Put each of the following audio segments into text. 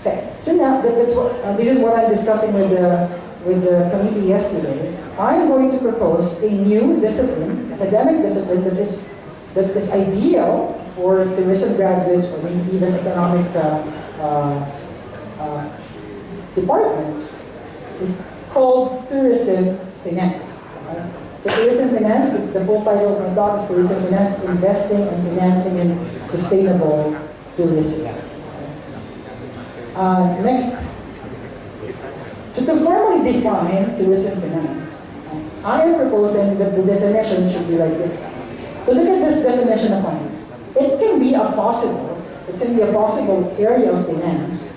Okay, so now that's what, this is what I'm discussing with the committee yesterday. I'm going to propose a new discipline, academic discipline that is ideal for tourism graduates or maybe even economic departments, called tourism finance. So tourism finance, the full title of my talk is tourism finance, investing and financing in sustainable tourism. Next, so to formally define tourism finance, I am proposing that the definition should be like this. So look at this definition of money. It can be a possible area of finance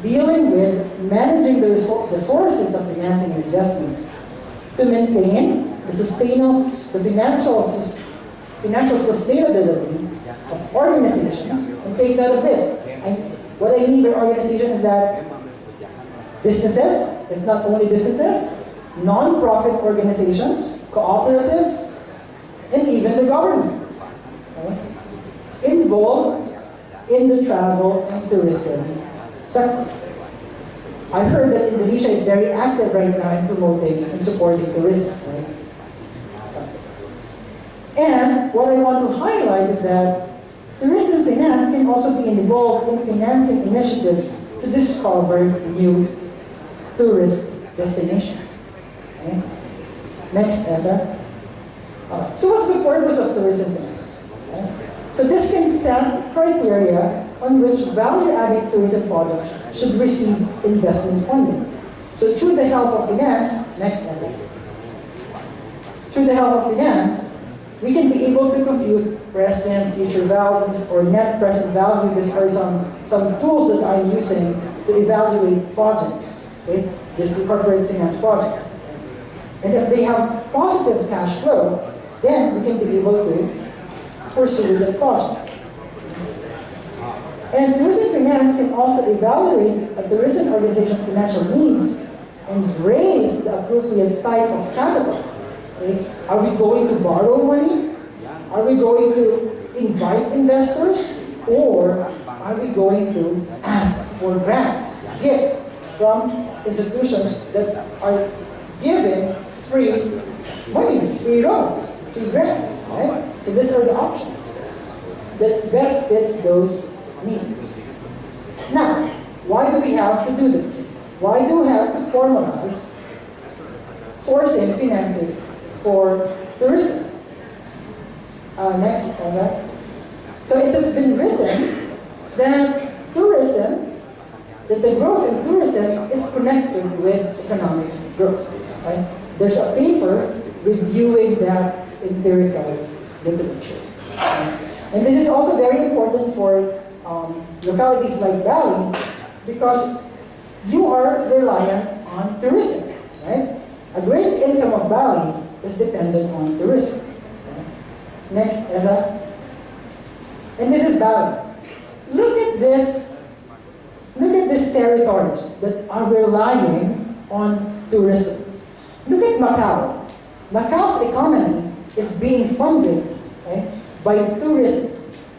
dealing with managing the sources of financing and investments to maintain the financial sustainability of organizations and take note of this. And what I mean by organization is that businesses, it's not only businesses, non-profit organizations, cooperatives, and even the government, involved in the travel and tourism sector. I heard that Indonesia is very active right now in promoting and supporting tourism, right? And what I want to highlight is that tourism finance can also be involved in financing initiatives to discover new tourist destinations. Okay? Next, Esa. So what's the purpose of tourism finance? Okay? So this can set criteria on which value-added tourism projects should receive investment funding. So through the help of finance, next Esa. Through the help of finance, we can be able to compute present, future values, or net present value. These are some tools that I'm using to evaluate projects. Okay? This is corporate finance projects. And if they have positive cash flow, then we can be able to pursue the project. And tourism finance can also evaluate a tourism organization's financial needs and raise the appropriate type of capital. Okay? Are we going to borrow money? Are we going to invite investors? Or are we going to ask for grants, gifts from institutions that are giving free money, free loans, free grants, right? So these are the options that best fits those needs. Now, why do we have to do this? Why do we have to formalize sourcing finances for tourism? Next, okay. So it has been written that the growth in tourism is connected with economic growth. Right? There's a paper reviewing that empirical literature. And this is also very important for localities like Bali because you are reliant on tourism. Right? A great income of Bali is dependent on tourism. Next, Eza. And this is Bali. Look at these territories that are relying on tourism. Look at Macau. Macau's economy is being funded, right, by tourism.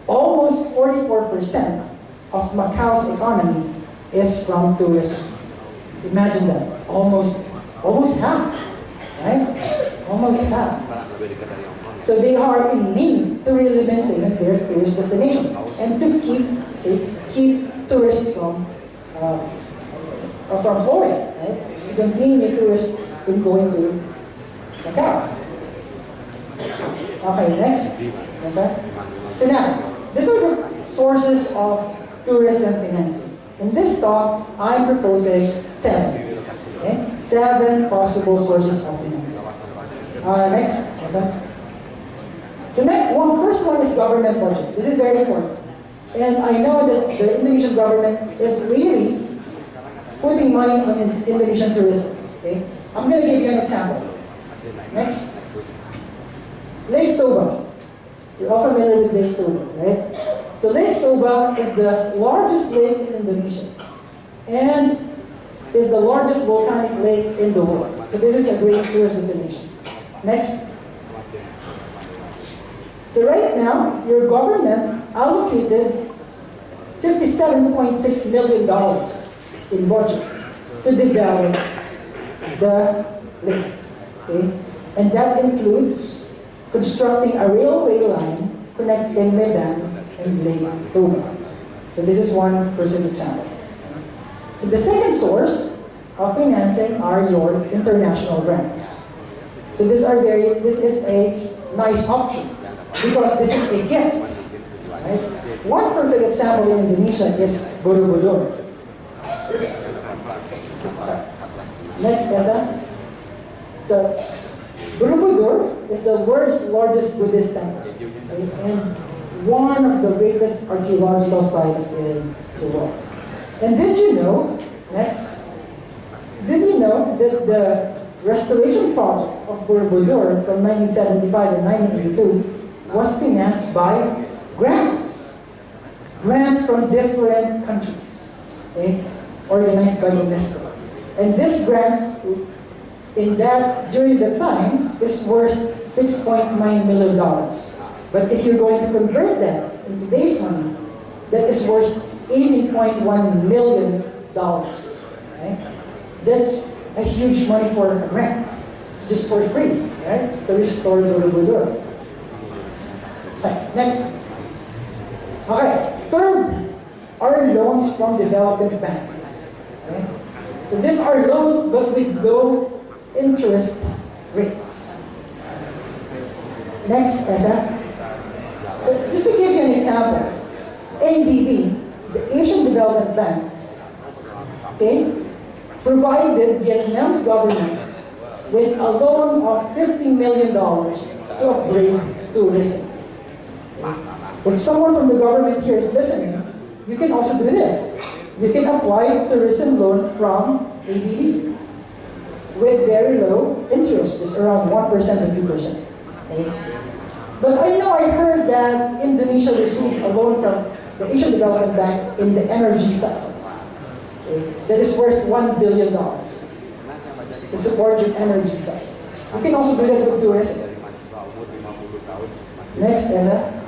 Almost 44% of Macau's economy is from tourism. Imagine that. Almost half. Right? Almost half. So they are in need to really maintain their tourist destinations and to keep tourists from flowing, right? To continue tourists in going to Macau. Okay, next. So now, these are the sources of tourism financing. In this talk, I'm proposing 7. Okay? 7 possible sources of financing. Next. So first one is government budget. This is very important. And I know that the Indonesian government is really putting money on Indonesian tourism. Okay? I'm going to give you an example. Next. Lake Toba. You're all familiar with Lake Toba, right? So Lake Toba is the largest lake in Indonesia and is the largest volcanic lake in the world. So this is a great tourist destination. Next. So right now, your government allocated $57.6 million in budget to develop the lake. Okay? And that includes constructing a railway line connecting Medan and Lake Toba. So this is one perfect example. So the second source of financing are your international grants. So this is a nice option because this is a gift. Right? One perfect example in Indonesia is Borobudur. Next, Esa. So Borobudur is the world's largest Buddhist temple, okay, and one of the greatest archaeological sites in the world. And did you know, next, did you know that the restoration project of Borobudur from 1975 and 1982 was financed by grants? Grants from different countries, okay, organized by UNESCO. And this grants during the time is worth $6.9 million. But if you're going to convert that in today's money, that is worth $80.1 million. Right? That's a huge money for a grant, just for free, right? To restore Borobudur. Okay, next. Okay, third are loans from development banks. Okay? So these are loans but with low interest rates. Next, Esa. So just to give you an example, ADB, the Asian Development Bank, okay, provided Vietnam's government with a loan of $50 million to upgrade tourism. If someone from the government here is listening, you can also do this. You can apply tourism loan from ADB with very low interest, just around 1% or 2%. Okay? But I heard that Indonesia received a loan from the Asian Development Bank in the energy sector. Okay? That is worth $1 billion to support your energy sector. You can also do that with tourism. Next, Ella.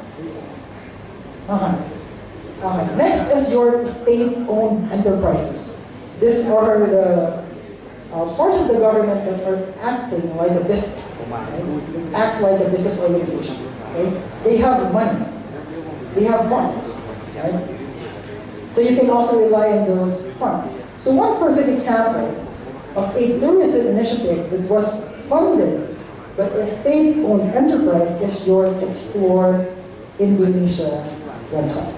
Next is your state-owned enterprises. These are the parts of the government that are acting like a business. Right? It acts like a business organization. Right? They have money. They have funds. Right? So you can also rely on those funds. So one perfect example of a tourism initiative that was funded by a state-owned enterprise is your Explore Indonesia website.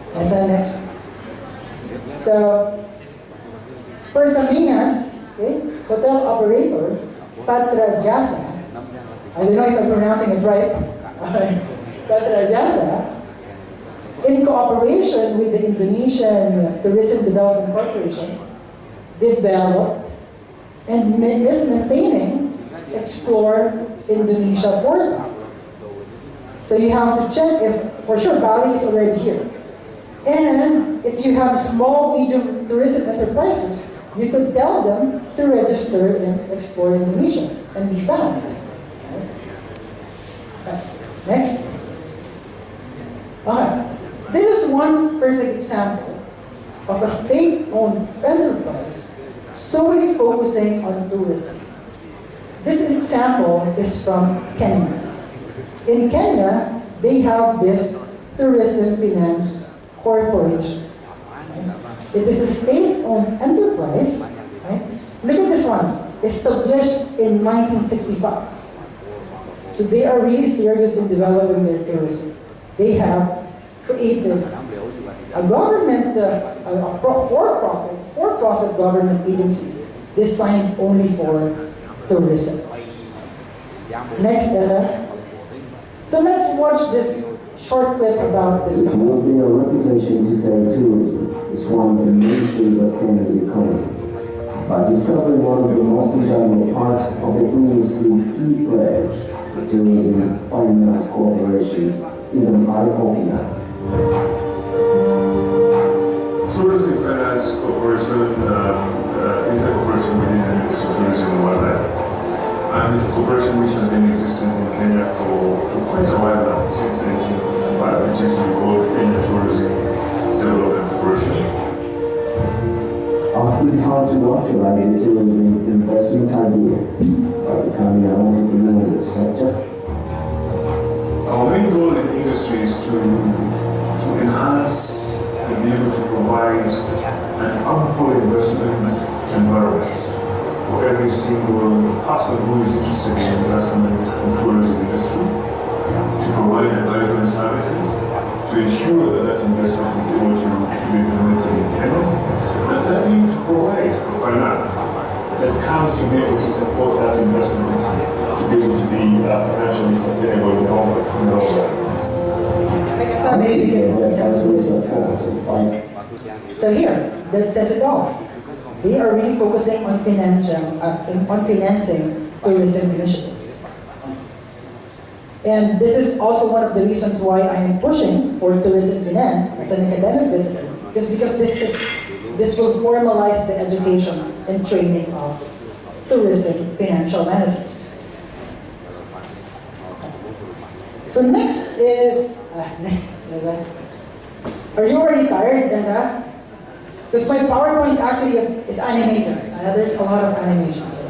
Next. So, Pertamina's hotel operator, Patra Jasa, I don't know if I'm pronouncing it right, Patra Jasa, in cooperation with the Indonesian Tourism Development Corporation, developed and is maintaining Explore Indonesia portal. So you have to check if, for sure, Bali is already here. And if you have small, medium tourism enterprises, you could tell them to register in Explore Indonesia and be found. Okay. Next. Okay. This is one perfect example of a state-owned enterprise solely focusing on tourism. This example is from Kenya. In Kenya, they have this Tourism Finance Corporation. It is a state-owned enterprise. Right? Look at this one, established in 1965. So they are really serious in developing their tourism. They have created a government, a for-profit government agency designed only for tourism. Next, so let's watch this short clip about this. It will be a reputation to say tourism is one of the mainstays of Kenya's economy. By discovering one of the most integral parts of the industry's key players, the Tourism Finance Corporation is an eye-opener. Tourism Finance Corporation is a corporation within the Ministry of Tourism and Wildlife. And it's a corporation which has been in existence in Kenya for quite a while now, since 1965, which is called Kenya Tourism development cooperation. Asking how to actualize the tourism investment idea by becoming an entrepreneur in the sector. Our main goal in the industry is to enhance and be able to provide an ample investment environment for every single person who is interested in investment and tourism industry, to provide advisory services, to ensure that that investment is able to be implemented in Kenya, and then to provide finance that comes to be able to support that investment, to be able to be financially sustainable in the long run. So here, that says it all. They are really focusing on financing tourism initiatives. And this is also one of the reasons why I am pushing for tourism finance as an academic discipline, just because this will formalize the education and training of tourism financial managers. So next is, are you already tired, Diaz? Because my PowerPoint actually is animated. There's a lot of animations.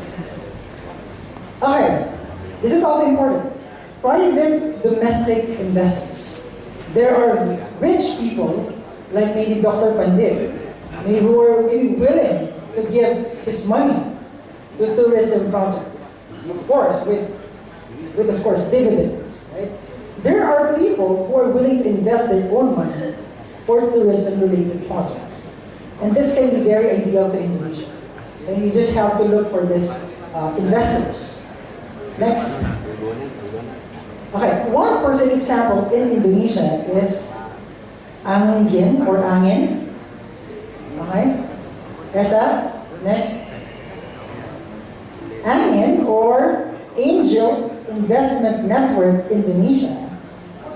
Okay, this is also important. Private domestic investors. There are rich people, like maybe Dr. Pandit, who are really willing to give his money to tourism projects. Of course, with of course dividends, right? There are people who are willing to invest their own money for tourism-related projects. And this can be very ideal to Indonesia. And you just have to look for these investors. Next. Okay, one perfect example in Indonesia is angin or angin. Okay. Esa. Next. Angin or Angel Investment Network Indonesia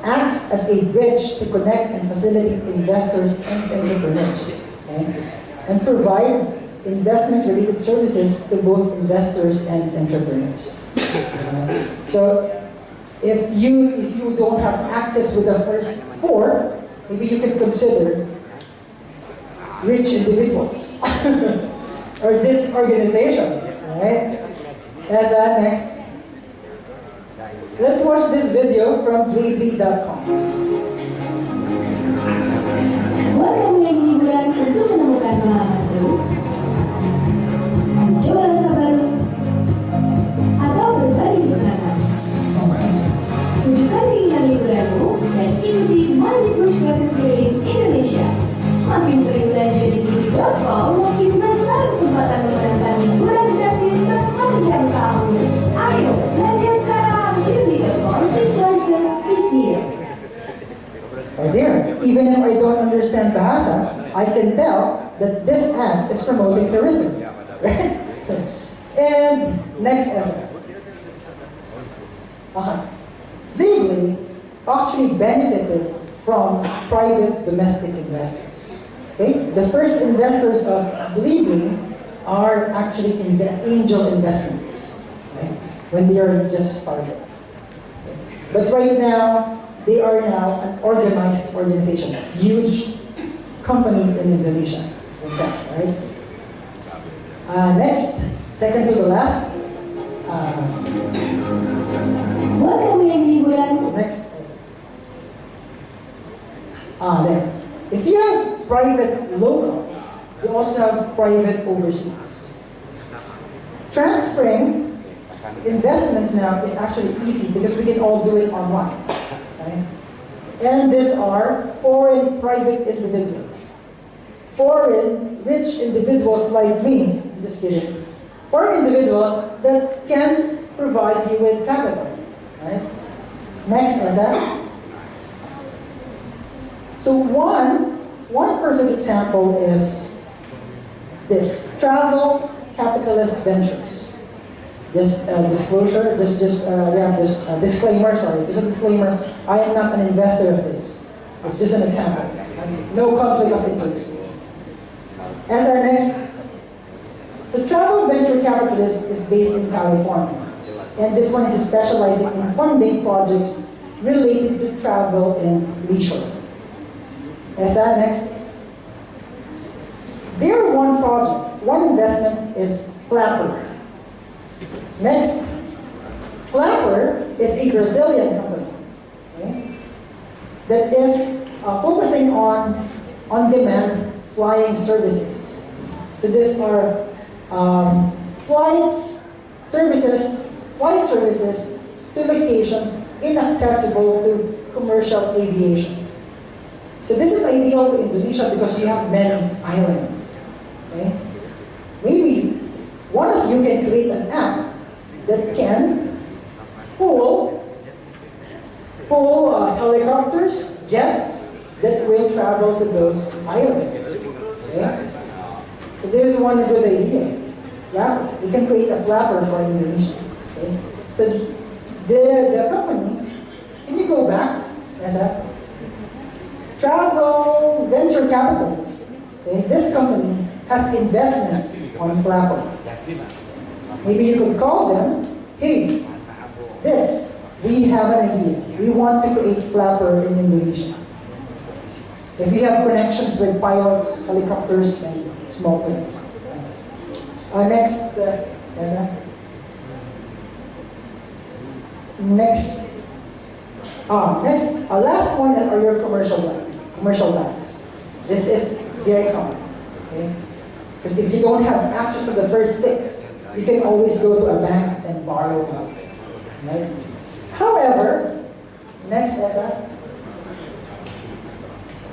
acts as a bridge to connect and facilitate investors and entrepreneurs, okay? And provides investment-related services to both investors and entrepreneurs. So if you don't have access with the first four, maybe you can consider rich individuals or this organization, right? As next. Let's watch this video from Bali.com. Buat kamu yang liburan untuk menemukan pengalaman seru, mencoba rasa baru, atau berbagi kesenangan. Tunjukkan keinginan liburanmu dan ikuti Money Push Gratis Keliling Indonesia. Makin sering belanja di Bali.com, makin besar kesempatan memenangkan liburan gratis sepanjang tahun. Ayo, belanja sekarang! Right there. Even if I don't understand Bahasa, I can tell that this ad is promoting tourism. Right? And next essay. Legally, actually benefited from private domestic investors. Okay? The first investors of Bali are actually angel investments, right? When they are just started. But right now, they are now an organized organization, huge company in Indonesia. Okay, right? Next, second to the last. Next. Next. If you have private local, you also have private overseas. Transferring investments now is actually easy because we can all do it online. Okay? And these are foreign private individuals. Foreign rich individuals like me, just kidding. Foreign individuals that can provide you with capital. Right? Next, Asa. So one perfect example is this, travel capitalist ventures. Just disclosure, disclaimer, sorry. Just a disclaimer, I am not an investor of this. It's just an example. No conflict of interest. As our next, so travel venture capitalist is based in California. And this one is specializing in funding projects related to travel and leisure. As our next, Their one project, one investment is Flapper. Next, Flapper is a Brazilian company, okay, that is focusing on on-demand flying services. So these are flight services to locations inaccessible to commercial aviation. So this is ideal to Indonesia because you have many islands. Okay? Maybe one of you can create an app that can pull helicopters, jets that will travel to those islands. Okay? So this is one good idea. Flapper. We can create a Flapper for Indonesia. Okay? So the company, can you go back? Yes, sir? Travel Venture Capitals. Okay? This company has investments on Flapper. Maybe you could call them, hey, we have an idea. We want to create Flapper in Indonesia. If you have connections with pilots, helicopters, and small planes. Next, last one are your commercial banks. This is very common, okay? Because if you don't have access to the first six, you can always go to a bank and borrow money, right? However, next,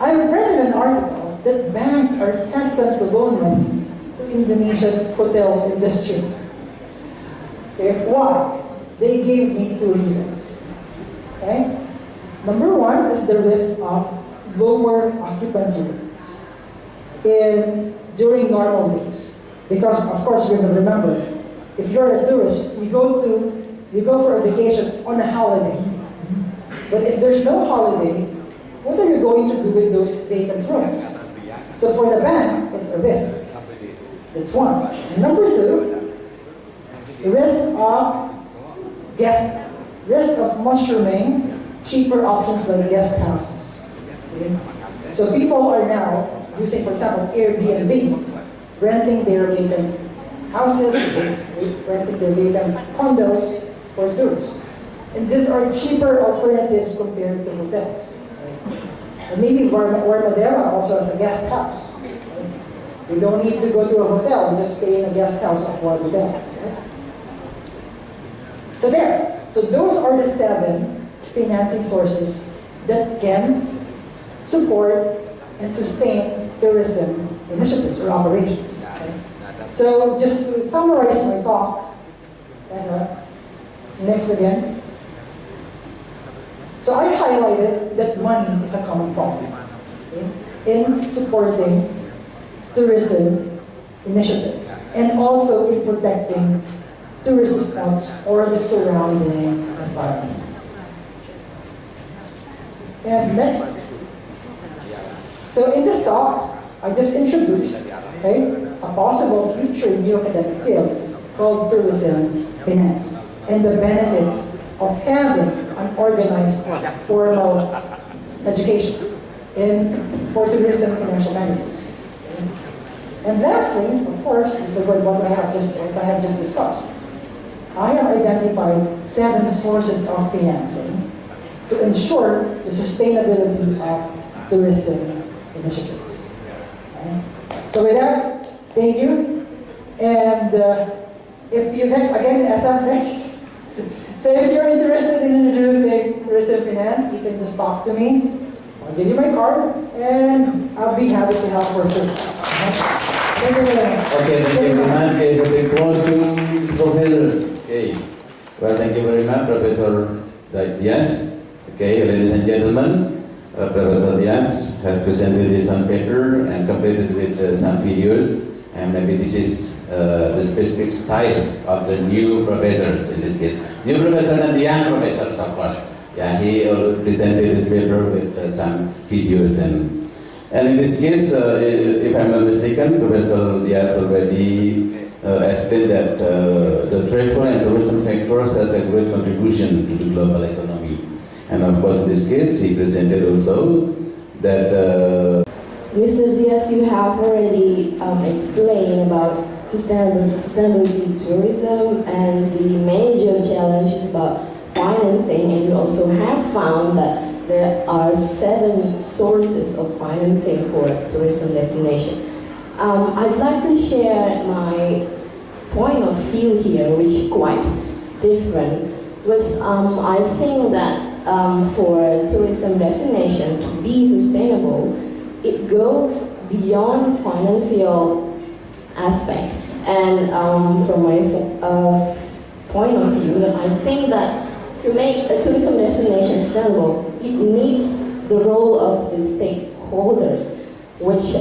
I read in an article that banks are hesitant to loan money to Indonesia's hotel industry. Okay, why? They gave me two reasons. Okay? Number one is the risk of lower occupancy rates during normal days. Because of course you're going to remember, if you're a tourist, you go for a vacation on a holiday. But if there's no holiday, what are you going to do with those vacant rooms? So for the banks, it's a risk. That's one. And number two, the risk of mushrooming cheaper options like guest houses. Okay? So people are now using, for example, Airbnb, renting their vacant houses, renting their vacant condos for tourists. And these are cheaper alternatives compared to hotels. And maybe Warmadera also has a guest house. We don't need to go to a hotel, we just stay in a guest house of Warmadera. So there. So those are the 7 financing sources that can support and sustain tourism initiatives or operations. Okay? So just to summarize my talk, next again. So I highlighted that money is a common problem, okay, in supporting tourism initiatives and also in protecting tourist spots or the surrounding environment. And next, so in this talk, I just introduced, okay, a possible future new academic field called tourism finance and the benefits of having an organized formal education for tourism financial managers. And lastly, of course, is what I have just discussed. I have identified 7 sources of financing to ensure the sustainability of tourism initiatives. Okay? So with that, thank you. And if you next, again, SF next. So if you're interested in introducing tourism finance, you can just talk to me. I'll give you my card, and I'll be happy to help for free. Thank you very much. Okay, thank you very much. Okay, the big applause to these professors. Okay. Well, thank you very much, Professor Diaz. Okay, ladies and gentlemen, Professor Diaz has presented his own paper and completed with some videos. And maybe this is the specific styles of the new professors in this case. New professors and the young professors, of course. Yeah, he presented his paper with some videos and in this case, if I'm not mistaken, Professor Diaz already explained that the travel and tourism sectors has a great contribution to the global economy. And of course, in this case, he presented also that Mr. Diaz, you have already explained about sustainability tourism and the major challenges about financing, and you also have found that there are 7 sources of financing for tourism destination. I'd like to share my point of view here, which is quite different. I think that for tourism destination to be sustainable, it goes beyond financial aspect. And from my point of view, I think that to make a tourism destination sustainable, it needs the role of the stakeholders, which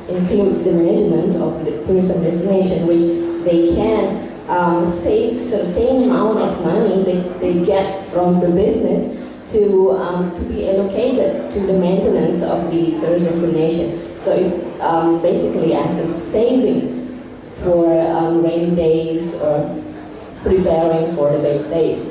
includes the management of the tourism destination, which they can save certain amount of money they get from the business to be allocated to the maintenance of the tourist destination. So it's basically as a saving for rainy days or preparing for the big days.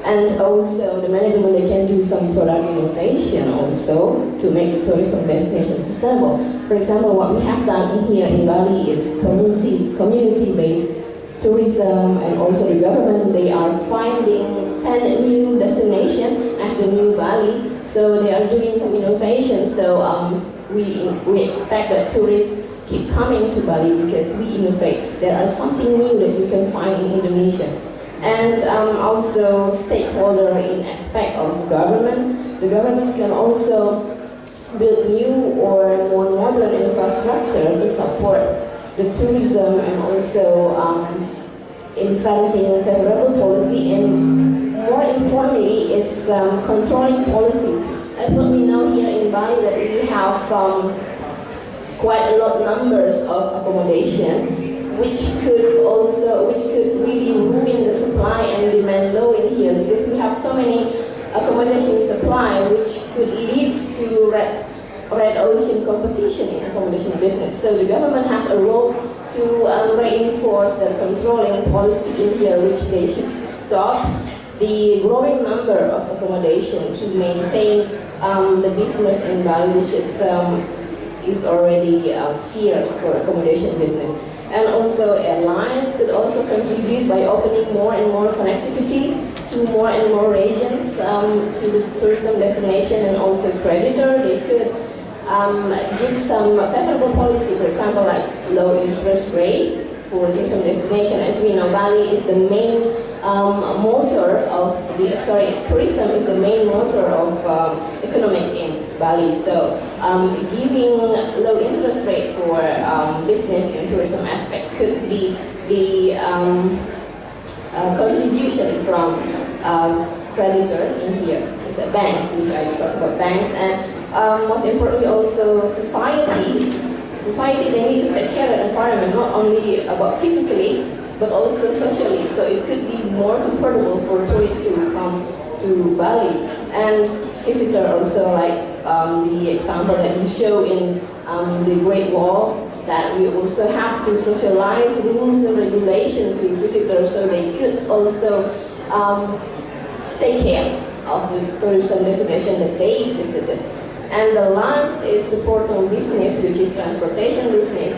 And also the management, they can do some product innovation also to make the tourism destination sustainable. For example, what we have done here in Bali is community-based tourism, and also the government, they are finding 10 new destinations as the new Bali. So they are doing some innovation. So we expect that tourists keep coming to Bali because we innovate. There are something new that you can find in Indonesia. And also stakeholder in aspect of government. The government can also build new or more modern infrastructure to support the tourism, and also inventing favorable policy, and more importantly, it's controlling policy. As what we know here in Bali, that we have quite a lot numbers of accommodation, which could really ruin the supply and demand law in here, because we have so many accommodation supply, which could lead to red ocean competition in accommodation business. So the government has a role to reinforce the controlling policy in here, which they should stop the growing number of accommodation to maintain the business in Bali, which is already fierce for accommodation business. And also airlines could also contribute by opening more and more connectivity to more and more regions to the tourism destination, and also creditor, they could give some favorable policy, for example, like low interest rate for tourism destination. As we know, Bali is the main tourism is the main motor of economic in Bali. So giving low interest rate for business in tourism aspect could be the contribution from creditor in here. It's banks, which I talk about banks, and most importantly also society. Society, they need to take care of the environment, not only about physically, but also socially. So it could be more comfortable for tourists to come to Bali. And visitor also, like the example that you show in the Great Wall, that we also have to socialize rules and regulations to visitors, so they could also take care of the tourism destination that they visited. And the last is support on business, which is transportation business,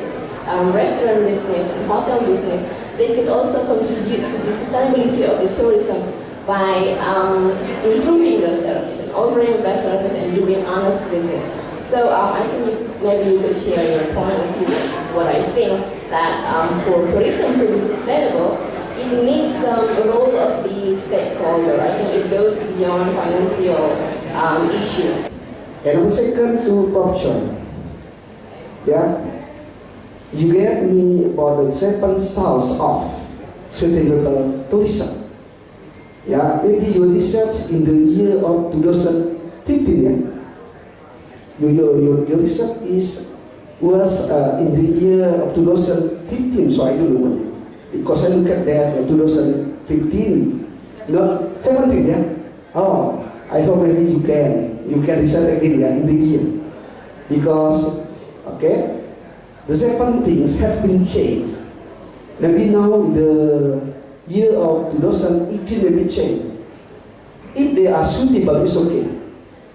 restaurant business, and hotel business. They could also contribute to the sustainability of the tourism by improving their service and offering best service and doing honest business. So I think maybe you could share your point of view. What I think that for tourism to be sustainable, it needs some role of the stakeholder. I think it goes beyond financial issue. And second, to corruption. Yeah, you gave me about the 7 sources of sustainable tourism. Yeah, maybe your research in the year of 2015. Yeah, your research was in the year of 2015. So I don't know because I look at that 2015, no 17. Yeah. Oh, I hope maybe you can research again, yeah, in the year, because okay, the 7 things have been changed. Maybe now in the year of 2018 maybe change. If they are suitable, it's okay.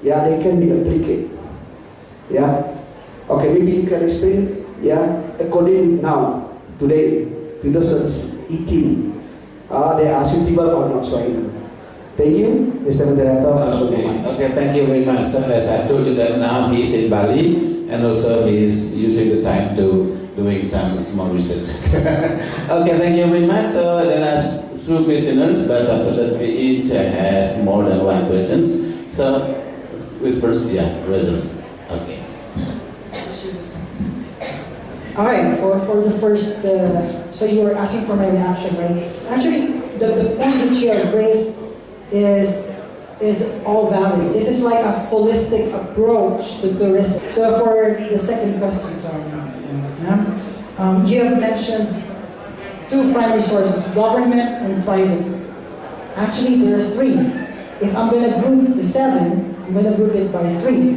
Yeah, they can be applied. Yeah, Okay, maybe you can explain, according now, today, 2018, they are suitable or not suitable. Thank you, Mr. Moderator. Okay, thank you very much. So as I told you that now he is in Bali and also he is using the time to doing some small research. Okay, thank you very much. So there are two questioners, but absolutely each has more than one questions. So, who's first? Yeah, results. Okay. Alright, for the first, so you were asking for my reaction, right? Actually, the point that you have raised is all valid. This is like a holistic approach to tourism. So for the second question, you have mentioned two primary sources, government and private. Actually, there are three. If I'm going to group the seven, I'm going to group it by three.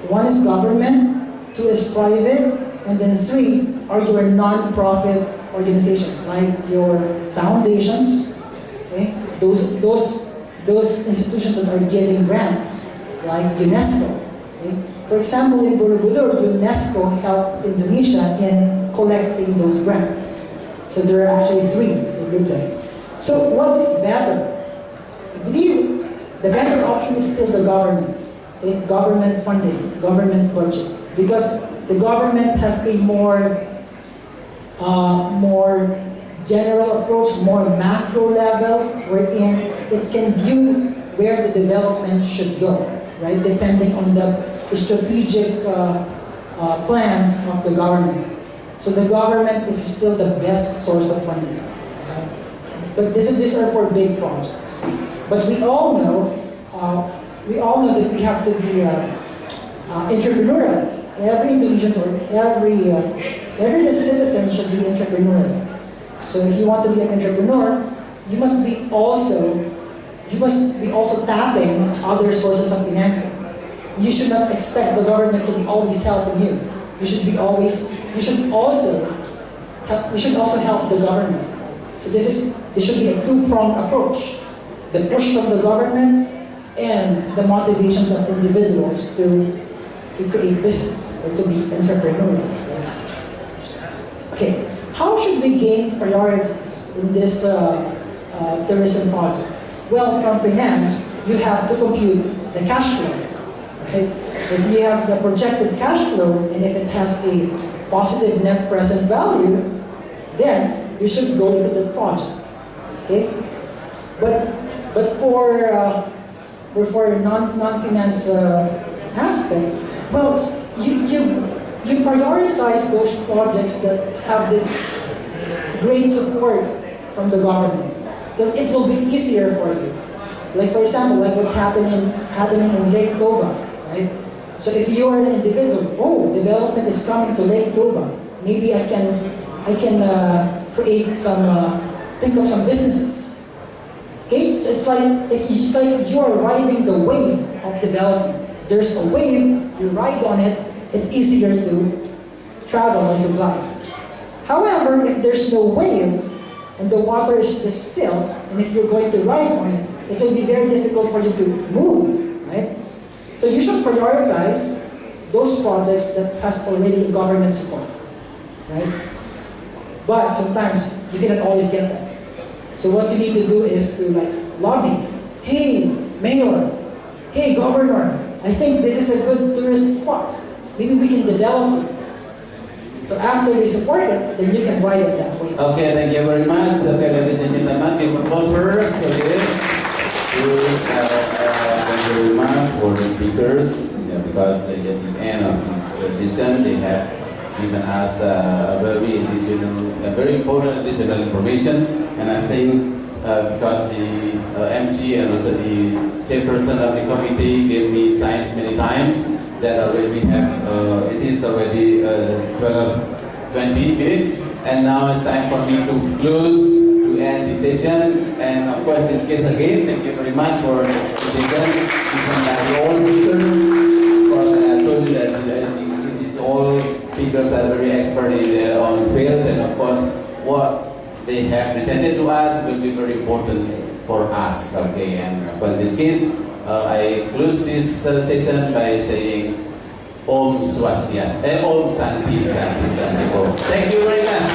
One is government, two is private, and then three are your non-profit organizations, like your foundations, okay? Those institutions that are giving grants, like UNESCO. Okay? For example, in Borobudur, UNESCO helped Indonesia in collecting those grants. So there are actually three, if you group them. So what is better? I believe the better option is still the government. Okay? Government funding, government budget. Because the government has a more general approach, more macro level, wherein it can view where the development should go, right? Depending on the strategic plans of the government. So the government is still the best source of funding, right? But these are for big projects. But we all know that we have to be entrepreneurial. Every Indonesian or every citizen should be entrepreneurial. So if you want to be an entrepreneur, you must be also tapping other sources of financing. You should not expect the government to be always helping you. We should also help the government. So this should be a two-pronged approach. The push from the government and the motivations of individuals to create business or to be entrepreneurial. Right? Okay, how should we gain priorities in this tourism projects? Well, from finance, you have to compute the cash flow. Right? If you have the projected cash flow and if it has a positive net present value, then you should go into the project. Okay, but for non-finance aspects, well, you prioritize those projects that have this great support from the government, because it will be easier for you. Like for example, like what's happening in Lake Toba, right? So if you are an individual, development is coming to Lake Toba, maybe I can create think of some businesses. Okay, so it's like you are riding the wave of development. There's a wave, you ride on it, it's easier to travel and to glide. However, if there's no wave and the water is just still, and if you're going to ride on it, it will be very difficult for you to move, right? So you should prioritize those projects that has already government support, right? But sometimes you cannot always get that. So what you need to do is to lobby. Hey, mayor. Hey, governor. I think this is a good tourist spot. Maybe we can develop it. So after they support it, then you can ride it that way. Okay, thank you very much. Okay, ladies and gentlemen, give applause first. Okay. Thank you very much for the speakers, because at the end of this session, they have given us a very important additional information. And I think because the MC and also the chairperson of the committee gave me signs many times that already we have, it is already 20 minutes, and now it's time for me to close, to end the session. And of course, this case again, thank you very much for the session. All speakers, of course, I told you that this is all speakers are very expert in their own field, and of course, what they have presented to us will be very important for us. Okay, and well, in this case, I close this session by saying Om Swastiastu, Om Santi, Santi, Santi Om. Thank you very much.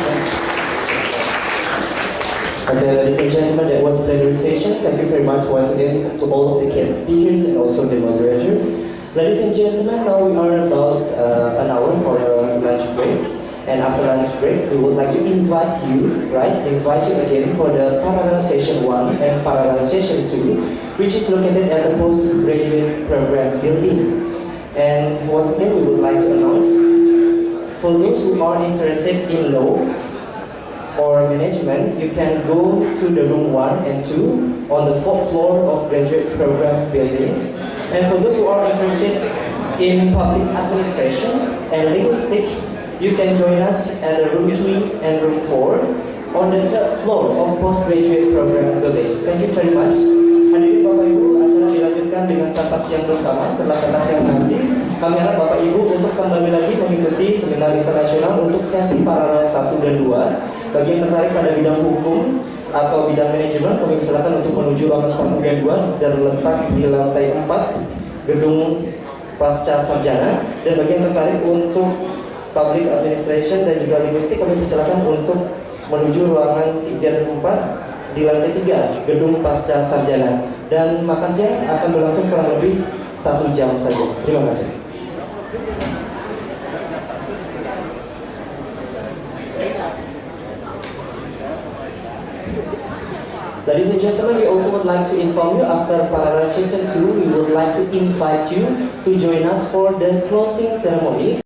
Okay, ladies and gentlemen, that was plenary session. Thank you very much once again to all of the guest speakers and also the moderator. Ladies and gentlemen, now we are about an hour for a lunch break. And after lunch break, we would like to invite you again for the parallel session 1 and parallel session 2, which is located at the postgraduate program building. And once again, we would like to announce, for those who are interested in law or management, you can go to the room 1 and 2 on the 4th floor of graduate program building. And for those who are interested in public administration and linguistics, you can join us at the room 3 and room 4 on the 3rd floor of postgraduate program building. Thank you very much. Hadirin Bapak Ibu, acara dilanjutkan dengan santap siang bersama. Setelah santap siang nanti, kami harap Bapak Ibu untuk kembali lagi mengikuti seminar internasional untuk sesi paralel 1 dan 2. Bagi yang tertarik pada bidang hukum atau bidang manajemen, kami silakan untuk menuju ruangan 1 dan 2 dan letak di lantai 4 gedung pasca sarjana. Dan bagi yang tertarik untuk public administration dan juga linguistik, kami persilakan untuk menuju ruangan 3 dan 4 di lantai 3 gedung pasca sarjana. Dan makan siang akan berlangsung kurang lebih 1 jam saja. Terima kasih. Ladies and gentlemen, we also would like to inform you after parallel session 2, we would like to invite you to join us for the closing ceremony.